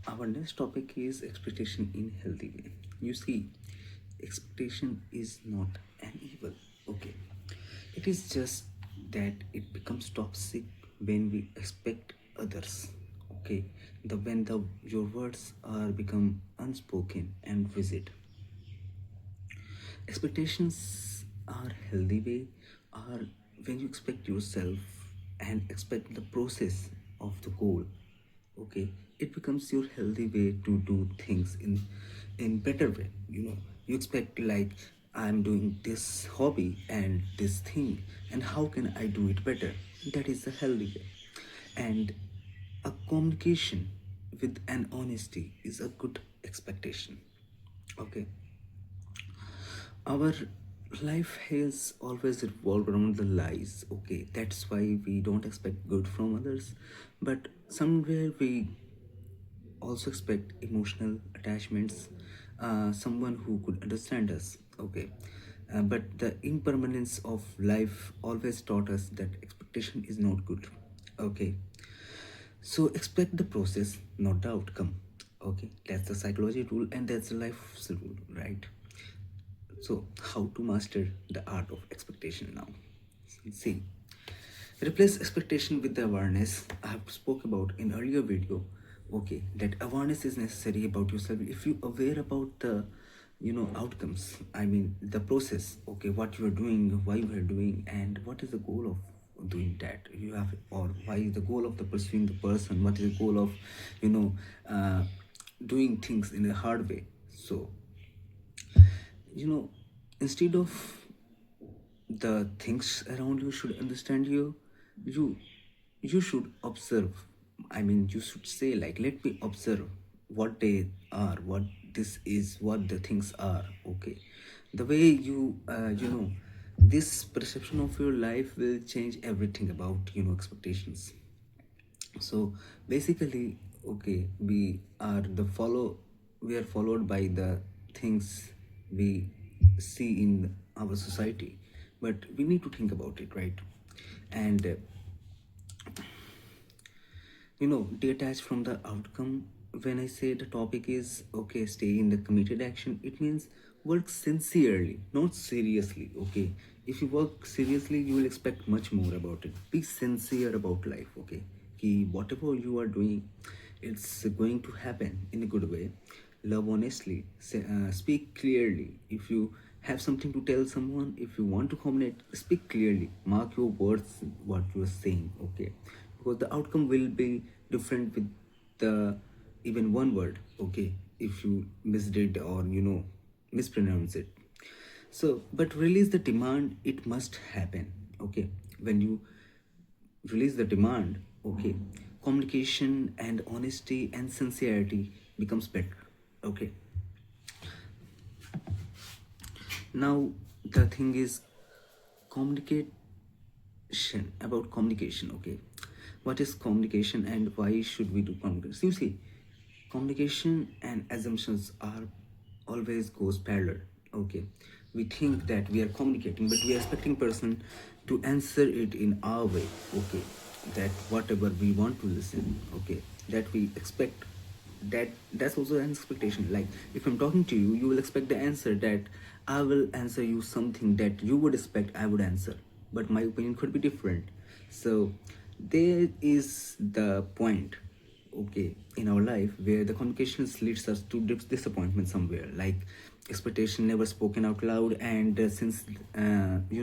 Our next topic is expectation in healthy way. You see, expectation is not an evil. Okay, it is just that it becomes toxic when we expect others. Okay, the when the your words are become unspoken and rigid. Expectations are healthy way are when you expect yourself and expect the process of the goal. Okay, it becomes your healthy way to do things in better way. You expect like I'm doing this hobby and this thing, and how can I do it better? That is the healthy way. And a communication with an honesty is a good expectation. Okay, our life has always revolved around the lies. Okay, that's why we don't expect good from others, but somewhere we also expect emotional attachments, someone who could understand us. Okay, but the impermanence of life always taught us that expectation is not good. Okay, so expect the process, not the outcome. Okay, that's the psychology rule, and that's the life's rule, right? So, how to master the art of expectation now? See, replace expectation with the awareness. I have spoke about in earlier video. Okay, that awareness is necessary about yourself. If you aware about the, outcomes. I mean the process. Okay, what you are doing, why you are doing, and what is the goal of doing that. You have, or why is the goal of the pursuing the person? What is the goal of, you know, uh, doing things in a hard way? So you know instead of the things around you should understand you, you you should observe. I mean, you should say like, let me observe what they are, what this is, what the things are. Okay, the way you this perception of your life will change everything about expectations. So basically, okay, we are followed by the things we see in our society, but we need to think about it, right? And detach from the outcome. When I say the topic is okay, stay in the committed action, it means work sincerely, not seriously. Okay, if you work seriously, you will expect much more about it. Be sincere about life. Okay, कि whatever you are doing, it's going to happen in a good way. Love honestly, speak clearly. If you have something to tell someone, if you want to communicate, speak clearly. Mark your words, what you are saying. Okay, because the outcome will be different with the even one word. Okay, if you misdid or mispronounce it. So but release the demand, it must happen. Okay, when you release the demand, okay, communication and honesty and sincerity becomes better. Okay, now the thing is communication, about communication. Okay, what is communication and why should we do communication? You see, communication and assumptions are always goes parallel. Okay, we think that we are communicating, but we are expecting person to answer it in our way. Okay, that whatever we want to listen. Okay, that we expect, that's also an expectation. Like if I'm talking to you, you will expect the answer that I will answer you something that you would expect I would answer, but my opinion could be different. So there is the point, okay, in our life where the communications leads us to disappointment somewhere, like expectation never spoken out loud. And since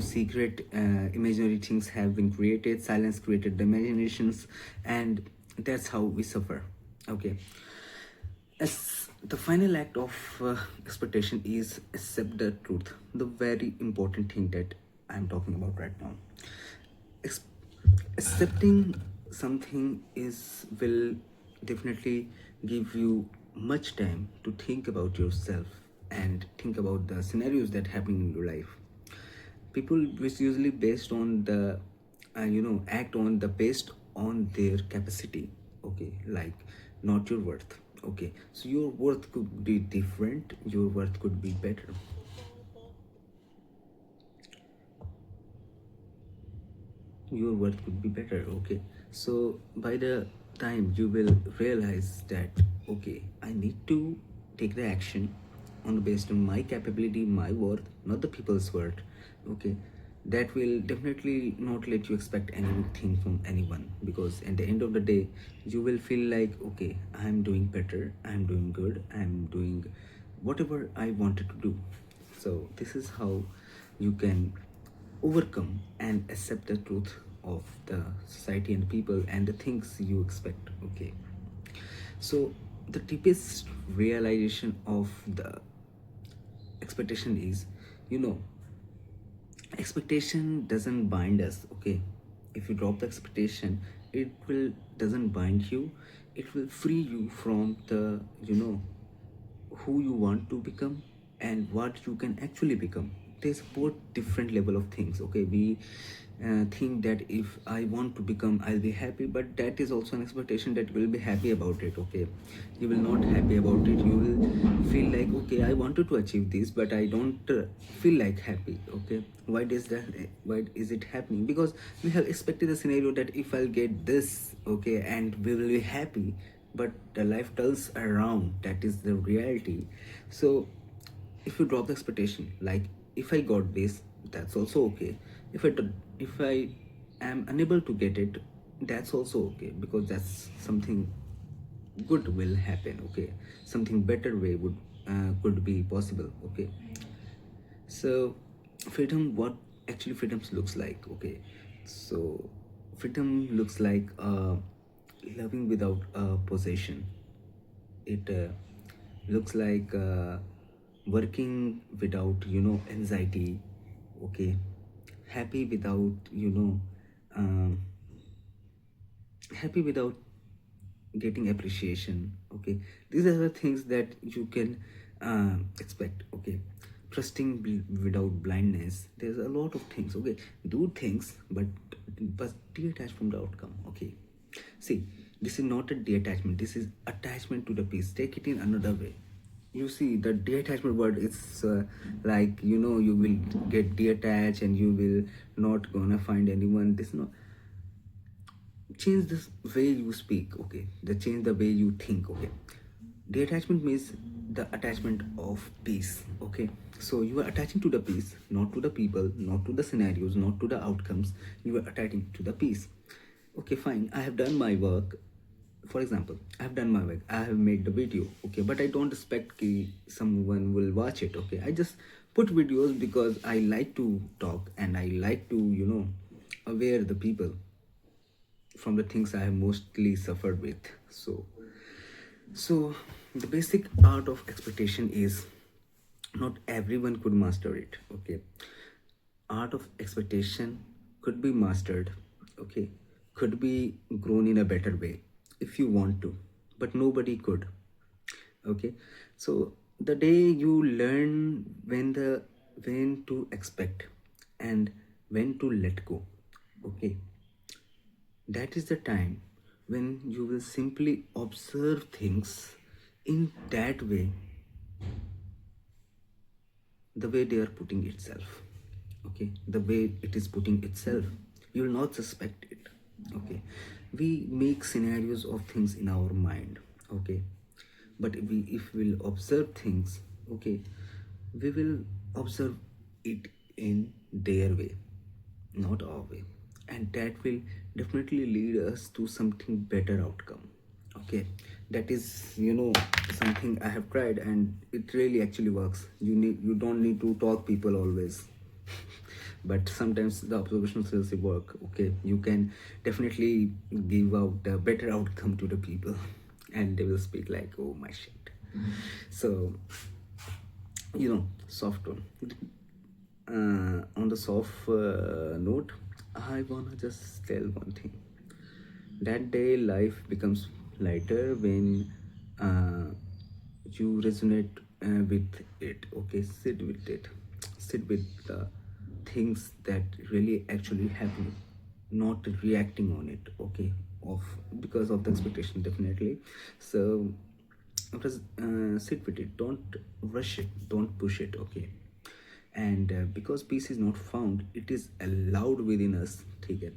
secret imaginary things have been created, silence created the imaginations, and that's how we suffer. Okay, as the final act of expectation is accept the truth, the very important thing that I'm talking about right now. Ex- Accepting something is will definitely give you much time to think about yourself and think about the scenarios that happen in your life. People which usually based on the act on the based on their capacity. Okay, like not your worth. Okay, so your worth could be different, your worth could be better, your worth could be better. Okay, so by the time you will realize that okay, I need to take the action on based on my capability, my worth, not the people's worth. Okay, that will definitely not let you expect anything from anyone, because at the end of the day you will feel like okay, I'm doing better, I'm doing good, I'm doing whatever I wanted to do. So this is how you can overcome and accept the truth of the society and people and the things you expect. Okay, so the deepest realization of the expectation is, you know, expectation doesn't bind us. Okay, if you drop the expectation, it will doesn't bind you, it will free you from the, you know, who you want to become and what you can actually become. There's both different level of things. Okay, we think that if I want to become, I'll be happy, but that is also an expectation that you will be happy about it. Okay, you will not happy about it, you will feel like okay, I wanted to achieve this but I don't feel like happy. Okay, why does that, why is it happening? Because we have expected a scenario that if I'll get this, okay, and we will be happy, but the life turns around, that is the reality. So if you drop the expectation, like if I got this, that's also okay. If I am unable to get it, that's also okay, because that's something good will happen. Okay, something better way would could be possible. Okay, so freedom, what actually freedom looks like? Okay, so freedom looks like loving without possession. It looks like working without, you know, anxiety. Okay, happy without, you know, um, happy without getting appreciation. Okay, these are the things that you can expect. Okay, trusting without blindness. There's a lot of things. Okay, do things, but detach from the outcome. Okay, see, this is not a detachment, this is attachment to the piece. Take it in another way. You see, the detachment word is like, you know, you will get detached and you will not gonna find anyone. This not, change the way you speak. Okay, the change the way you think. Okay, detachment means the attachment of peace. Okay, so you are attaching to the peace, not to the people, not to the scenarios, not to the outcomes. You are attaching to the peace. Okay, fine, I have done my work. For example, I have done my work, I have made the video. Okay, but I don't expect someone will watch it. Okay, I just put videos because I like to talk and I like to, you know, aware the people from the things I have mostly suffered with. So the basic art of expectation is, not everyone could master it. Okay, art of expectation could be mastered. Okay, could be grown in a better way if you want to, but nobody could. Okay, so the day you learn when to expect and when to let go. Okay, that is the time when you will simply observe things in that way, the way they are putting itself. Okay, the way it is putting itself, you will not suspect it. Okay, we make scenarios of things in our mind. Okay, but if we'll observe things, okay, we will observe it in their way, not our way, and that will definitely lead us to something better outcome. Okay, that is, you know, something I have tried and it really actually works. You don't need to talk people always. But sometimes the observational skills work. Okay, you can definitely give out a better outcome to the people and they will speak like, oh my shit. So, you know, soft one. On the soft note, I wanna just tell one thing. That day, life becomes lighter when you resonate with it. Okay, sit with it. Sit with the things that really actually happen, not reacting on it. Okay, of because of the expectation, definitely. So just sit with it. Don't rush it. Don't push it. Okay, and because peace is not found, it is allowed within us. Take it,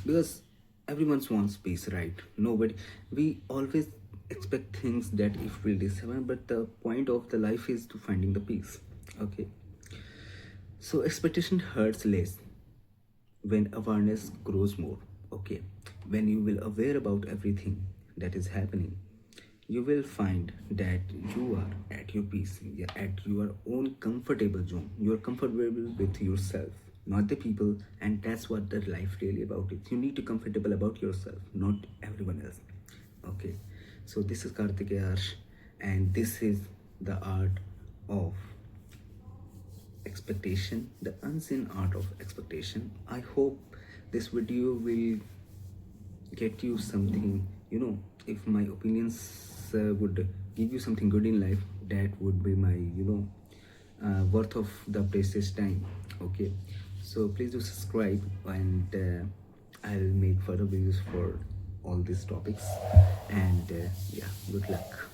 because Everyone wants peace, right? Nobody, we always expect things that if will this happen, but the point of the life is to finding the peace. Okay, so expectation hurts less when awareness grows more. Okay, when you will aware about everything that is happening, you will find that you are at your peace, you're at your own comfortable zone, you're comfortable with yourself, not the people. And that's what the life really about it. You need to comfortable about yourself, not everyone else. Okay, so this is Kartikeya Arsh, and this is the art of expectation, the unseen art of expectation. I hope this video will get you something, if my opinions would give you something good in life, that would be my, worth of the precious time. Okay, so please do subscribe, and I'll make further videos for all these topics. And yeah, good luck.